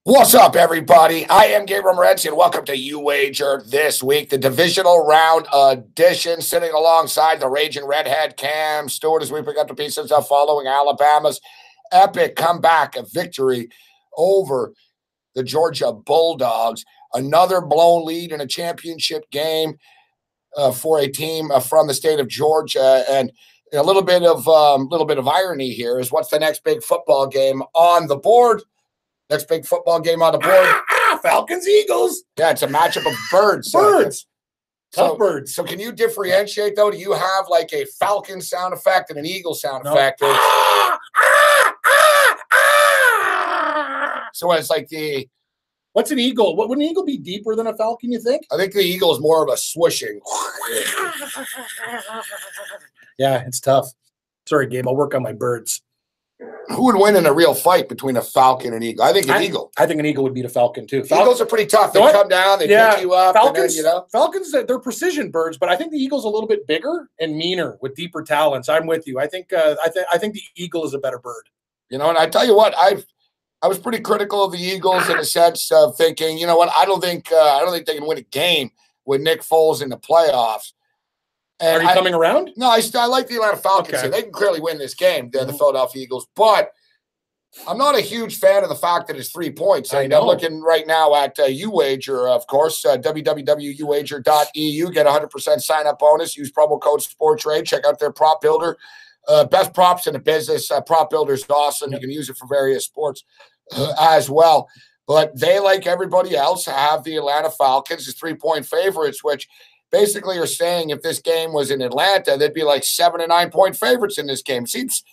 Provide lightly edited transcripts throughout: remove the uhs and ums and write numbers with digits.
What's up, everybody? I am Gabriel Morency, and welcome to You Wager This Week, the divisional round edition, sitting alongside the raging redhead Cam Stewart as we pick up the pieces of following Alabama's epic comeback, a victory over the Georgia Bulldogs. Another blown lead in a championship game for a team from the state of Georgia, and a little bit of irony here is what's the next big football game on the board? Next big football game on the board. Falcons Eagles. Yeah, it's a matchup of birds. Birds. Tough So, birds. so can you differentiate, though? Do you have like a Falcon sound effect and an Eagle sound effect? So it's like the... What's an eagle? Would an eagle be deeper than a falcon, you think? I think the Eagle is more of a swishing. Yeah, it's tough. Sorry, Gabe. I'll work on my birds. Who would win in a real fight between a Falcon and Eagle? I think an Eagle. I think an eagle would beat a falcon, too. Eagles are pretty tough. They come down, they pick you up. Falcons, and then, Falcons, they're precision birds, but I think the eagle's a little bit bigger and meaner with deeper talons. I'm with you. I think the eagle is a better bird. And I tell you what, I was pretty critical of the Eagles in the sense of thinking, you know what, I don't think they can win a game with Nick Foles in the playoffs. And are you coming around? No, I like the Atlanta Falcons. Okay. They can clearly win this game, the Philadelphia Eagles. But I'm not a huge fan of the fact that it's 3 points. I'm looking right now at UWager, of course, www.uwager.eu. Get 100% sign-up bonus. Use promo code SPORTRADE. Check out their prop builder. Best props in the business. Prop builder is awesome. You can use it for various sports as well. But they, like everybody else, have the Atlanta Falcons as 3-point favorites, which basically are saying if this game was in Atlanta, they'd be like 7 and 9 point favorites in this game. Seems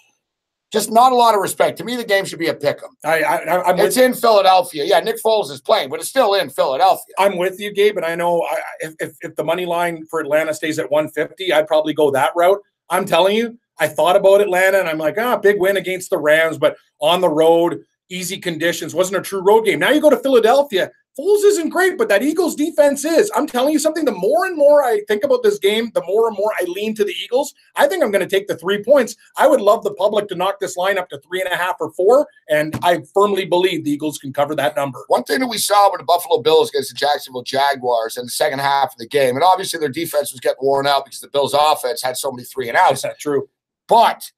just not a lot of respect. To me, the game should be a pick 'em. It's in Philadelphia. Yeah, Nick Foles is playing, but it's still in Philadelphia. I'm with you, Gabe, and I know if the money line for Atlanta stays at 150, I'd probably go that route. I'm telling you, I thought about Atlanta, and I'm like, big win against the Rams, but on the road, easy conditions. Wasn't a true road game. Now you go to Philadelphia. Foles isn't great, but that Eagles defense is. I'm telling you something, the more and more I think about this game, the more and more I lean to the Eagles. I think I'm going to take the 3 points. I would love the public to knock this line up to 3.5 or 4, and I firmly believe the Eagles can cover that number. One thing that we saw with the Buffalo Bills against the Jacksonville Jaguars in the second half of the game, and obviously their defense was getting worn out because the Bills' offense had so many 3 and outs. That's true. But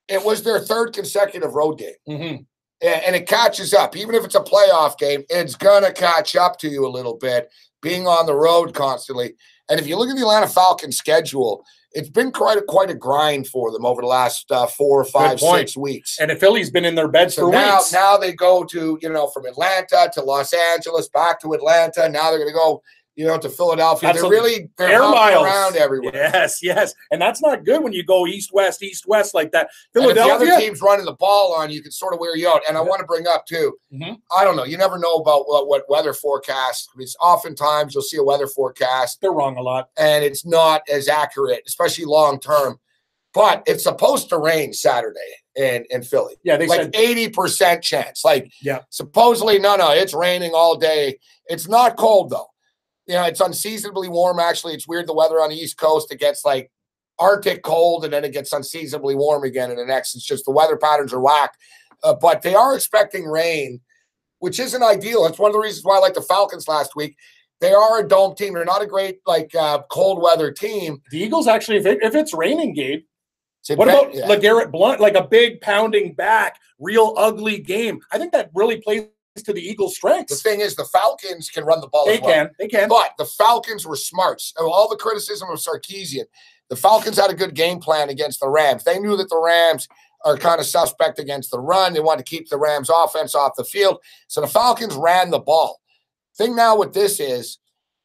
it was their third consecutive road game. Mm-hmm. And it catches up. Even if it's a playoff game, it's going to catch up to you a little bit, being on the road constantly. And if you look at the Atlanta Falcons schedule, it's been quite a grind for them over the last 4, 5, 6 weeks. And the Philly's been in their beds for weeks. Now they go to, from Atlanta to Los Angeles, back to Atlanta. Now they're going to go, to Philadelphia. They're air miles around everywhere. Yes. And that's not good when you go east-west like that. Philadelphia. And if the other team's running the ball on you, can sort of wear you out. And I want to bring up, too, I don't know. You never know about what weather forecast. I mean, oftentimes you'll see a weather forecast. They're wrong a lot. And it's not as accurate, especially long-term. But it's supposed to rain Saturday in Philly. Yeah, they said 80% chance. Supposedly, no, it's raining all day. It's not cold, though. It's unseasonably warm, actually. It's weird, the weather on the East Coast. It gets like Arctic cold, and then it gets unseasonably warm again in the next. It's just the weather patterns are whack. But they are expecting rain, which isn't ideal. That's one of the reasons why I like the Falcons last week. They are a dome team. They're not a great, cold weather team. The Eagles, actually, if it's raining, Gabe, what about LeGarrette Blount, like a big pounding back, real ugly game? I think that really plays to the Eagles' strengths. The thing is, the Falcons can run the ball. They can. But the Falcons were smart. All the criticism of Sarkisian, the Falcons had a good game plan against the Rams. They knew that the Rams are kind of suspect against the run. They wanted to keep the Rams' offense off the field. So the Falcons ran the ball. Thing now with this is,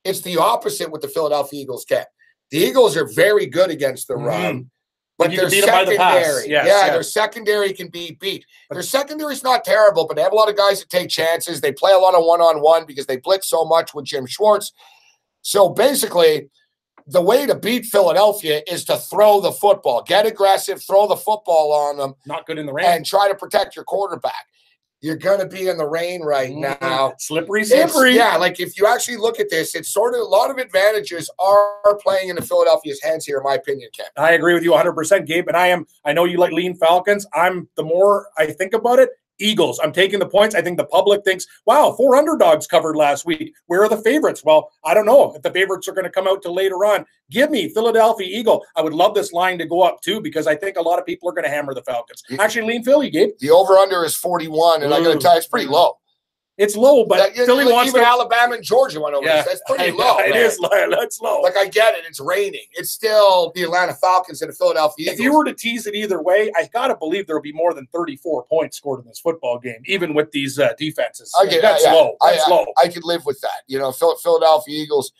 it's the opposite with the Philadelphia Eagles can. The Eagles are very good against the run. But their secondary, their secondary can be beat. Their secondary's not terrible, but they have a lot of guys that take chances. They play a lot of one-on-one because they blitz so much with Jim Schwartz. So basically, the way to beat Philadelphia is to throw the football. Get aggressive, throw the football on them. Not good in the rain. And try to protect your quarterback. You're going to be in the rain right now. Slippery. If you actually look at this, it's sort of a lot of advantages are playing into Philadelphia's hands here, in my opinion, Ken. I agree with you 100%, Gabe. And I know you like lean Falcons. The more I think about it, Eagles. I'm taking the points. I think the public thinks, wow, 4 underdogs covered last week. Where are the favorites? Well, I don't know if the favorites are going to come out till later on. Give me Philadelphia Eagle. I would love this line to go up too, because I think a lot of people are going to hammer the Falcons. Actually, lean Philly, Gabe. The over-under is 41, and I got to tell you, it's pretty low. It's low, but Philly wants even Alabama and Georgia went over. That's pretty low. It is low. That's low. Like, I get it. It's raining. It's still the Atlanta Falcons and the Philadelphia Eagles. If you were to tease it either way, I got to believe there will be more than 34 points scored in this football game, even with these defenses. That's low. That's low. I could live with that. You know, Philadelphia Eagles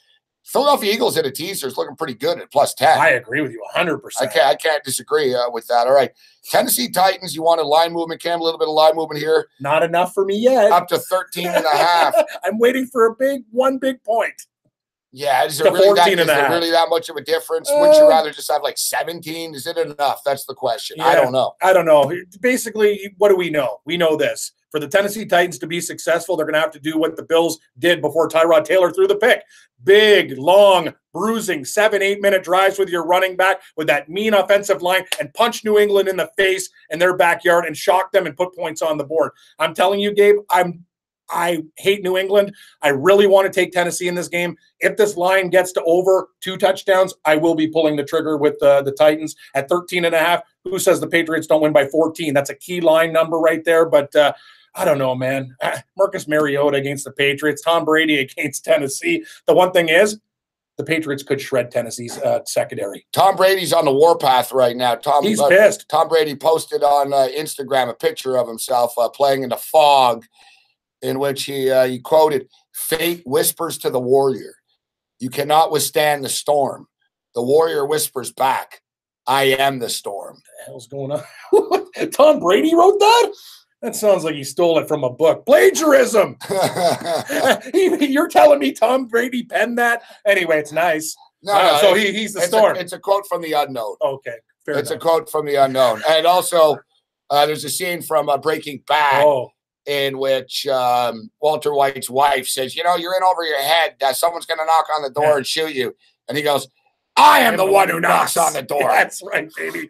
in a teaser is looking pretty good at +10. I agree with you 100%. I can't disagree with that. All right. Tennessee Titans, you want a line movement, Cam? A little bit of line movement here. Not enough for me yet. Up to 13.5. I'm waiting for one big point. Yeah, is there really that much of a difference? Wouldn't you rather just have like 17? Is it enough? That's the question. Yeah, I don't know. I don't know. Basically, what do we know? We know this. For the Tennessee Titans to be successful, they're going to have to do what the Bills did before Tyrod Taylor threw the pick. Big, long, bruising, 7-8 minute drives with your running back with that mean offensive line and punch New England in the face in their backyard and shock them and put points on the board. I'm telling you, Gabe, I hate New England. I really want to take Tennessee in this game. If this line gets to over 2 touchdowns, I will be pulling the trigger with the Titans at 13.5. Who says the Patriots don't win by 14? That's a key line number right there. But I don't know, man. Marcus Mariota against the Patriots, Tom Brady against Tennessee. The one thing is, the Patriots could shred Tennessee's secondary. Tom Brady's on the warpath right now. He's pissed. Tom Brady posted on Instagram a picture of himself playing in the fog, in which he quoted, "Fate whispers to the warrior, you cannot withstand the storm. The warrior whispers back, I am the storm." What the hell's going on? Tom Brady wrote that? That sounds like he stole it from a book. Plagiarism! You're telling me Tom Brady penned that? Anyway, it's nice. No, so he's the storm. It's a quote from the unknown. Okay, fair enough. It's a quote from the unknown. And also, there's a scene from Breaking Bad in which Walter White's wife says, you're in over your head. Someone's going to knock on the door and shoot you. And he goes, I am the one who knocks on the door. That's right, baby.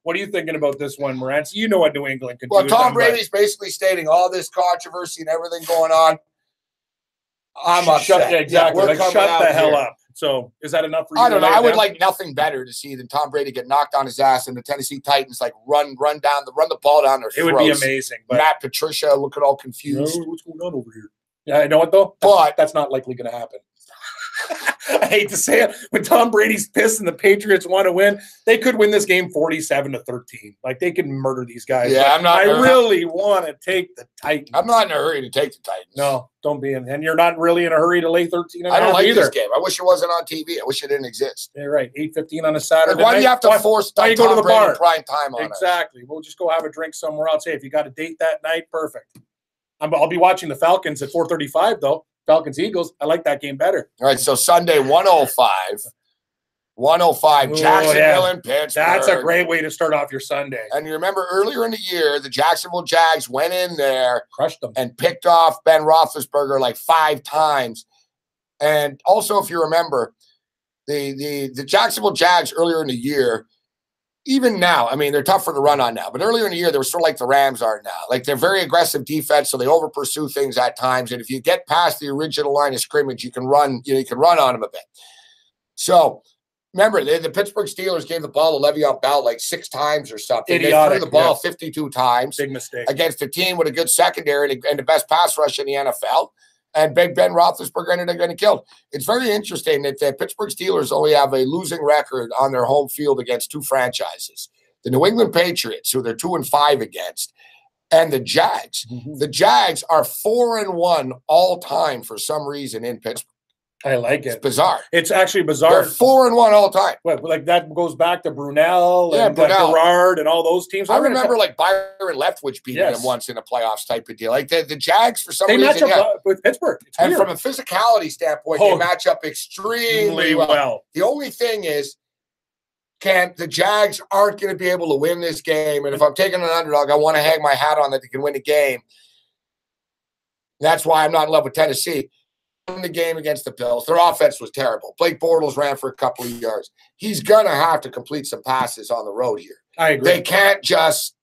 What are you thinking about this one, Morency? You know what New England can do. Well, Tom Brady's basically stating all this controversy and everything going on. I'm upset. Exactly. Shut the hell up. So is that enough for you? I don't know. I would like nothing better to see than Tom Brady get knocked on his ass and the Tennessee Titans run the ball down their throats. It would be amazing. But Matt Patricia looking all confused. What's going on over here? Yeah, you know what though? But that's not likely going to happen. I hate to say it, when Tom Brady's pissed and the Patriots want to win, they could win this game 47-13. They can murder these guys. Yeah, I really want to take the Titans. I'm not in a hurry to take the Titans. No, don't be in. And you're not really in a hurry to lay 13. I don't like this game. I wish it wasn't on TV. I wish it didn't exist. You're right. 8:15 on a Saturday. Why do you have to force Tom Brady to the bar? Prime time on Exactly. We'll just go have a drink somewhere else. Hey, if you got a date that night, perfect. I'll be watching the Falcons at 4:35 though. Falcons Eagles. I like that game better. All right, so Sunday 105. 105, Jacksonville and Pittsburgh. That's a great way to start off your Sunday. And you remember earlier in the year, the Jacksonville Jags went in there, crushed them, and picked off Ben Roethlisberger 5 times. And also, if you remember, the Jacksonville Jags earlier in the year, even now, I mean, they're tougher to run on now. But earlier in the year, they were sort of like the Rams are now. They're very aggressive defense, so they over pursue things at times. And if you get past the original line of scrimmage, you can run. You can run on them a bit. So remember, the Pittsburgh Steelers gave the ball to Le'Veon Bell 6 times or something. Idiotic. They threw the ball 52 times. Big mistake against a team with a good secondary and the best pass rush in the NFL. And Big Ben Roethlisberger ended up getting killed. It's very interesting that the Pittsburgh Steelers only have a losing record on their home field against 2 franchises. The New England Patriots, who they're 2-5 against, and the Jags. Mm-hmm. The Jags are 4-1 all time for some reason in Pittsburgh. I like it. It's bizarre. It's actually bizarre. They're 4-1 all time. What, that goes back to Brunel and Gerard and all those teams. I remember Byron Leftwich beating them once in the playoffs type of deal. The Jags, for some reason, match up with Pittsburgh. And from a physicality standpoint, they match up extremely well. The only thing is, the Jags aren't going to be able to win this game. And if I'm taking an underdog, I want to hang my hat on that they can win the game. That's why I'm not in love with Tennessee. In the game against the Bills, their offense was terrible. Blake Bortles ran for a couple of yards. He's going to have to complete some passes on the road here. I agree. They can't just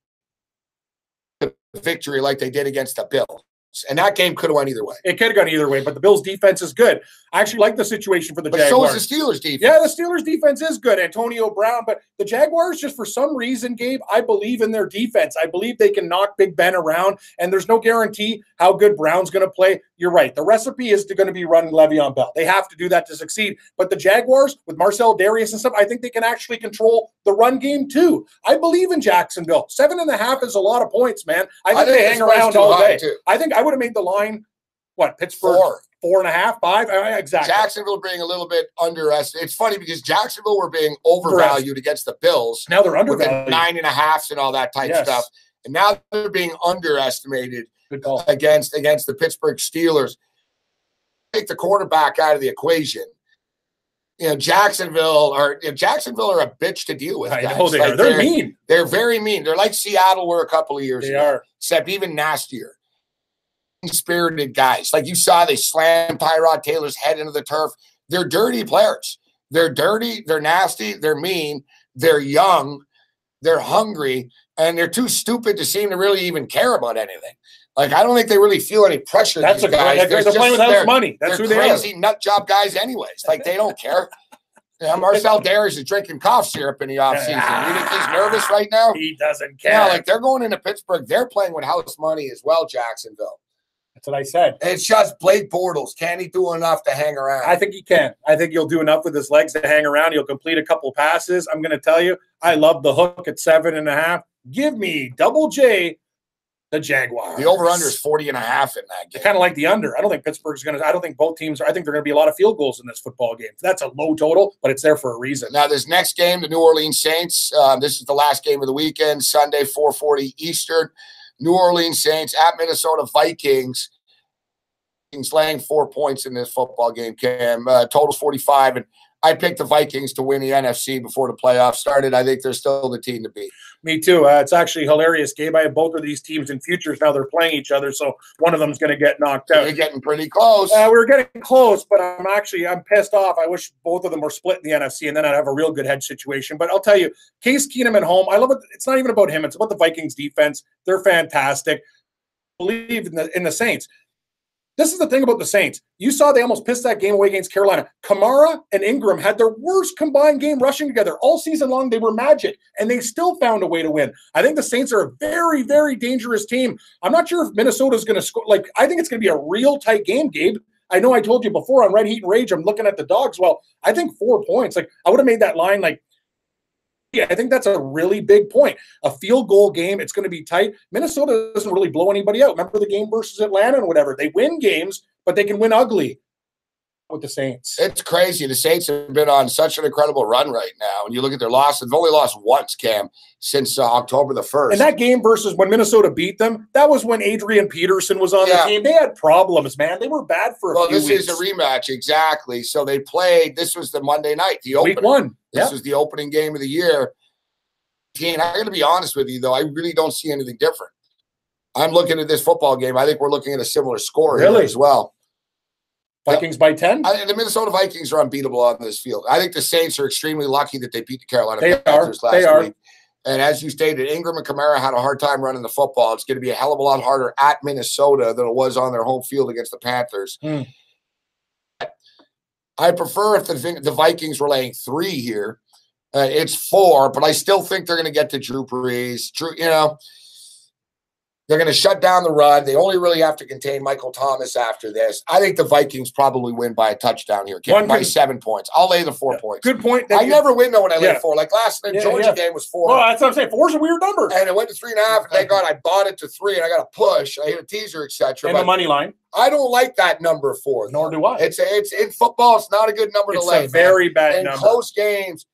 victory like they did against the Bills. And that game could have went either way. It could have gone either way, but the Bills' defense is good. I actually like the situation for the Jaguars. So is the Steelers' defense. Yeah, the Steelers' defense is good. Antonio Brown. But the Jaguars, just for some reason, Gabe, I believe in their defense. I believe they can knock Big Ben around, and there's no guarantee how good Brown's going to play. You're right. The recipe is going to be running Le'Veon Bell. They have to do that to succeed. But the Jaguars, with Marcel Darius and stuff, I think they can actually control the run game too. I believe in Jacksonville. 7.5 is a lot of points, man. I think they hang around all day. Too. I think I would have made the line, Pittsburgh? 4.5, 5? Exactly. Jacksonville being a little bit underestimated. It's funny because Jacksonville were being overvalued against the Bills. Now they're undervalued. 9.5s and all that type stuff. And now they're being underestimated against the Pittsburgh Steelers. Take the quarterback out of the equation. Jacksonville are a bitch to deal with. I know they are. They're mean. They're very mean. They're like Seattle were a couple of years ago. They are. Except even nastier. Spirited guys. Like you saw, they slammed Tyrod Taylor's head into the turf. They're dirty players. They're dirty. They're nasty. They're mean. They're young. They're hungry. And they're too stupid to seem to really even care about anything. Like, I don't think they really feel any pressure. That's a guy. They're playing without money. That's who they are. They're crazy nut job guys anyways. Like, they don't care. Marcel Darius is drinking cough syrup in the offseason. You think he's nervous right now? He doesn't care. Yeah, like they're going into Pittsburgh. They're playing with house money as well, Jacksonville. That's what I said. It's just Blake Bortles. Can he do enough to hang around? I think he can. I think he'll do enough with his legs to hang around. He'll complete a couple passes. I'm going to tell you, I love the hook at 7.5. Give me Double J, the Jaguars. The over-under is 40.5 in that game. I kind of like the under. I don't think Pittsburgh's going to – I don't think both teams – I think there are going to be a lot of field goals in this football game. That's a low total, but it's there for a reason. Now, this next game, the New Orleans Saints, this is the last game of the weekend, Sunday, 4:40 Eastern. New Orleans Saints at Minnesota Vikings. Laying 4 points in this football game, Cam. Total's 45, and I picked the Vikings to win the NFC before the playoffs started. I think they're still the team to beat. Me too. It's actually hilarious, Gabe. I have both of these teams in futures. Now they're playing each other, so one of them's going to get knocked out. They're getting pretty close. We were getting close, but I'm pissed off. I wish both of them were split in the NFC, and then I'd have a real good hedge situation. But I'll tell you, Case Keenum at home, I love it. It's not even about him. It's about the Vikings defense. They're fantastic. I believe in the Saints. This is the thing about the Saints. You saw they almost pissed that game away against Carolina. Kamara and Ingram had their worst combined game rushing together. All season long, they were magic, and they still found a way to win. I think the Saints are a very, very dangerous team. I'm not sure if Minnesota's going to score. I think it's going to be a real tight game, Gabe. I know I told you before on Red Heat and Rage, I'm looking at the dogs. Well, I think 4 points. I would have made that line yeah, I think that's a really big point. A field goal game, it's going to be tight. Minnesota doesn't really blow anybody out. Remember the game versus Atlanta and whatever. They win games, but they can win ugly with the Saints. It's crazy. The Saints have been on such an incredible run right now. And you look at their losses, they've only lost once, Cam, since October the 1st. And that game versus when Minnesota beat them, that was when Adrian Peterson was on the team. They had problems, man. They were bad for a few weeks. This is a rematch, exactly. So they played, this was the Monday night, the opening. Week 1. This was the opening game of the year. And I got to be honest with you, though, I really don't see anything different. I'm looking at this football game. I think we're looking at a similar score here as well. Vikings by 10? The Minnesota Vikings are unbeatable on this field. I think the Saints are extremely lucky that they beat the Carolina Panthers last week. And as you stated, Ingram and Kamara had a hard time running the football. It's going to be a hell of a lot harder at Minnesota than it was on their home field against the Panthers. I prefer if the Vikings were laying 3 here. It's 4, but I still think they're going to get to Drew Brees. They're going to shut down the run. They only really have to contain Michael Thomas after this. I think the Vikings probably win by a touchdown here, by 7 points. I'll lay the 4 points. Good point. I never win, though, when I lay 4. Like last night, Georgia game was 4. Well, that's what I'm saying. 4's a weird number. And it went to 3.5. And thank God I bought it to 3, and I got a push. I hit a teaser, etc. And the money line. I don't like that number 4. Nor do I. It's in football. It's not a good number to lay. It's a very bad number. In close games,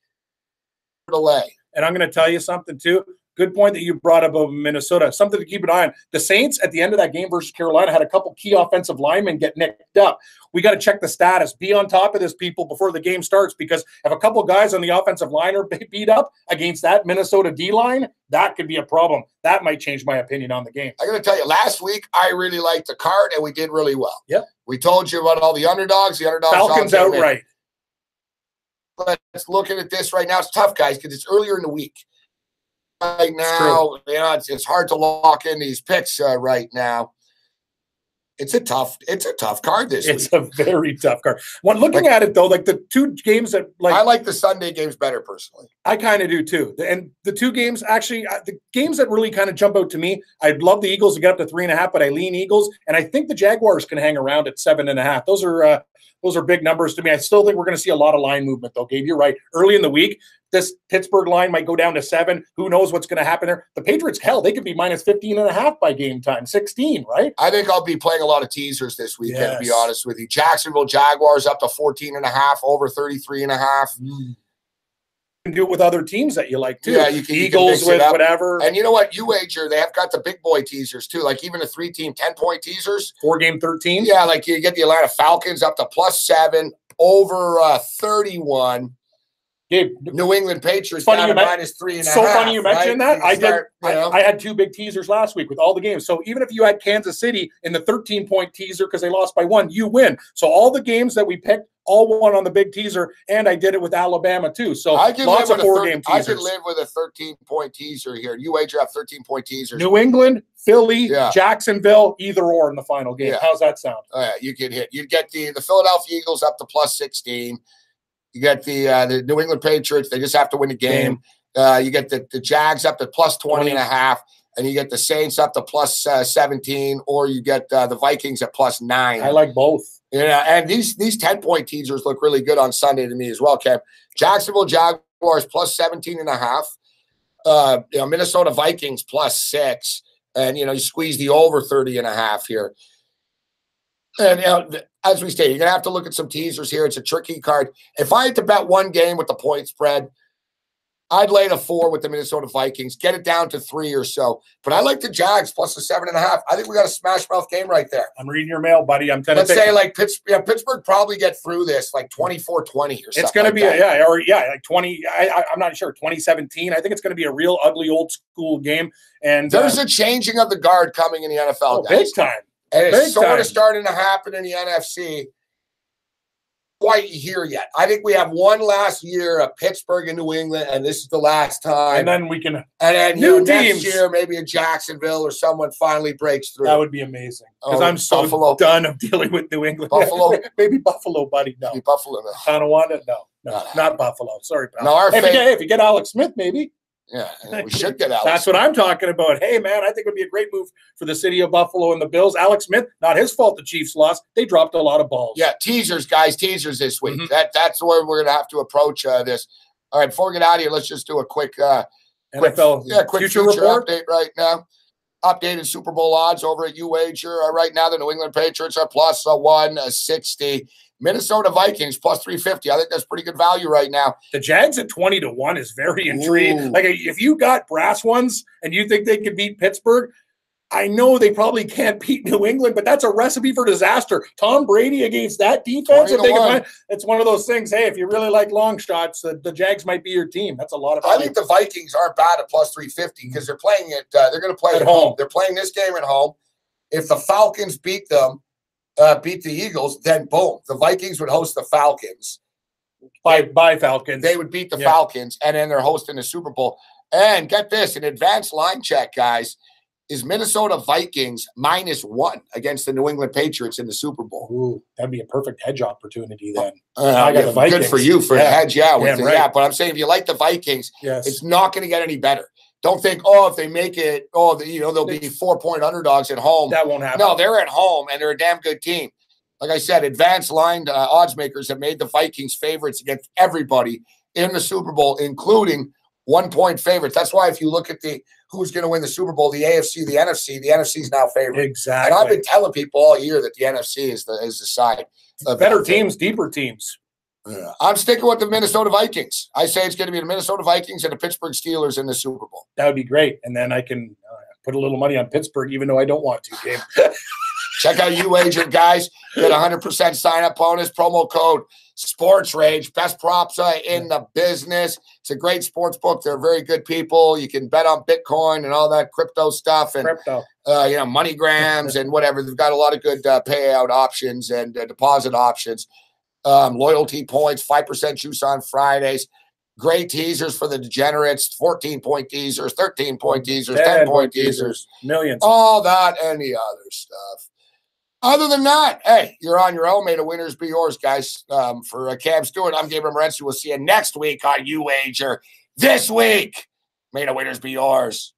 to lay. And I'm going to tell you something, too. Good point that you brought up of Minnesota. Something to keep an eye on. The Saints, at the end of that game versus Carolina, had a couple key offensive linemen get nicked up. We got to check the status. Be on top of this, people, before the game starts, because if a couple guys on the offensive line are beat up against that Minnesota D-line, that could be a problem. That might change my opinion on the game. I'm going to tell you, last week, I really liked the card, and we did really well. Yep. We told you about all the underdogs. The underdogs Falcons outright. Let's look at this right now. It's tough, guys, because it's earlier in the week. right now. You know, it's hard to lock in these picks right now. It's a tough card this week. It's a very tough card. When looking at it though, like the two games that I like the Sunday games better personally. I kind of do too. And the two games, actually, the games that really kind of jump out to me, I'd love the Eagles to get up to 3.5, but I lean Eagles, and I think the Jaguars can hang around at 7.5. Those are big numbers to me. I still think we're going to see a lot of line movement, though, Gabe. You're right. Early in the week, this Pittsburgh line might go down to 7. Who knows what's going to happen there? The Patriots, hell, they could be minus 15.5 by game time, 16, right? I think I'll be playing a lot of teasers this weekend, to be honest with you. Jacksonville Jaguars up to 14.5, over 33.5. Can do it with other teams that you like too. Yeah, you can Eagles with whatever. And you know what? You wager, they have got the big boy teasers too, like even the 3-team 10-point teasers. 4-game 13. Yeah, like you get the Atlanta Falcons up to +7, over 31. Gabe, New England Patriots down to minus 3.5. So funny you mentioned that. I had 2 big teasers last week with all the games. So even if you had Kansas City in the 13-point teaser because they lost by 1, you win. So all the games that we picked, all won on the big teaser, and I did it with Alabama too. So lots of 4-game teasers. I could live with a 13-point teaser here. You wager up 13-point teasers. New England, Philly, Jacksonville, either or in the final game. How's that sound? Oh, yeah, you could hit. You'd get the Philadelphia Eagles up to +16. You get the New England Patriots. They just have to win the game. You get the Jags up to +20.5, and you get the Saints up to +17, or you get the Vikings at +9. I like both. Yeah, and these 10-point teasers look really good on Sunday to me as well, Kev. Jacksonville Jaguars +17.5. Minnesota Vikings +6, and you squeeze the over 30.5 here. And as we stated, you're gonna have to look at some teasers here. It's a tricky card. If I had to bet one game with the point spread, I'd lay the 4 with the Minnesota Vikings, get it down to 3 or so. But I like the Jags plus the 7.5. I think we got a smash mouth game right there. I'm reading your mail, buddy. I'm telling you. Let's say like Pittsburgh probably get through this like 24-20 or something. It's going to be like 20. I'm not sure 2017. I think it's going to be a real ugly old school game. And there's a changing of the guard coming in the NFL, guys. Big time. And it's sort of starting to happen in the NFC. Quite here yet. I think we have one last year of Pittsburgh and New England, and this is the last time. And then we can new teams. Next year, maybe a Jacksonville or someone finally breaks through. That would be amazing. Because I'm so done of dealing with New England. Buffalo, maybe Buffalo, buddy. No, maybe Buffalo. No. Tonawanda, no, not Buffalo. Sorry, pal. No, if you get Alex Smith, maybe. Yeah, we should get Alex. That's what I'm talking about. Hey, man, I think it would be a great move for the city of Buffalo and the Bills. Alex Smith, not his fault the Chiefs lost. They dropped a lot of balls. Yeah, teasers, guys, teasers this week. That's where we're going to have to approach this. All right, before we get out of here, let's just do a quick NFL quick future update right now. Updated Super Bowl odds over at UWager. Right now, the New England Patriots are plus 160. Minnesota Vikings plus 350. I think that's pretty good value right now. The Jags at 20-1 is very intriguing. Like if you got brass ones and you think they could beat Pittsburgh, I know they probably can't beat New England, but that's a recipe for disaster. Tom Brady against that defense. It's one of those things. Hey, if you really like long shots, the Jags might be your team. That's a lot of value. I think the Vikings aren't bad at plus 350 because they're playing it. They're going to play at home. They're playing this game at home. If the Falcons beat them, beat the Eagles, then boom, the Vikings would host the Falcons. By Falcons. They would beat the Falcons, and then they're hosting the Super Bowl. And get this, an advanced line check, guys, is Minnesota Vikings -1 against the New England Patriots in the Super Bowl. Ooh, that'd be a perfect hedge opportunity then. I got the Vikings. Good for you for the hedge, but I'm saying if you like the Vikings, it's not going to get any better. Don't think, if they make it, they'll be 4-point underdogs at home. That won't happen. No, they're at home, and they're a damn good team. Like I said, advanced line odds makers have made the Vikings favorites against everybody in the Super Bowl, including 1-point favorites. That's why if you look at who's going to win the Super Bowl, the AFC, the NFC is now favored. Exactly. And I've been telling people all year that the NFC is the side. Better teams, deeper teams. I'm sticking with the Minnesota Vikings. I say it's going to be the Minnesota Vikings and the Pittsburgh Steelers in the Super Bowl. That would be great. And then I can put a little money on Pittsburgh, even though I don't want to, Gabe. Check out UWager, guys. Get 100% sign-up bonus. Promo code SportsRage. Best props in the business. It's a great sports book. They're very good people. You can bet on Bitcoin and all that crypto stuff and MoneyGrams and whatever. They've got a lot of good payout options and deposit options. Loyalty points, 5% juice on Fridays. Great teasers for the degenerates, 14-point teasers, 13-point teasers, 10-point teasers, millions. All that and the other stuff. Other than that, hey, you're on your own. May the winners be yours, guys. For Cam Stewart, I'm Gabriel Morency. We'll see you next week on You Wager This Week. May the winners be yours.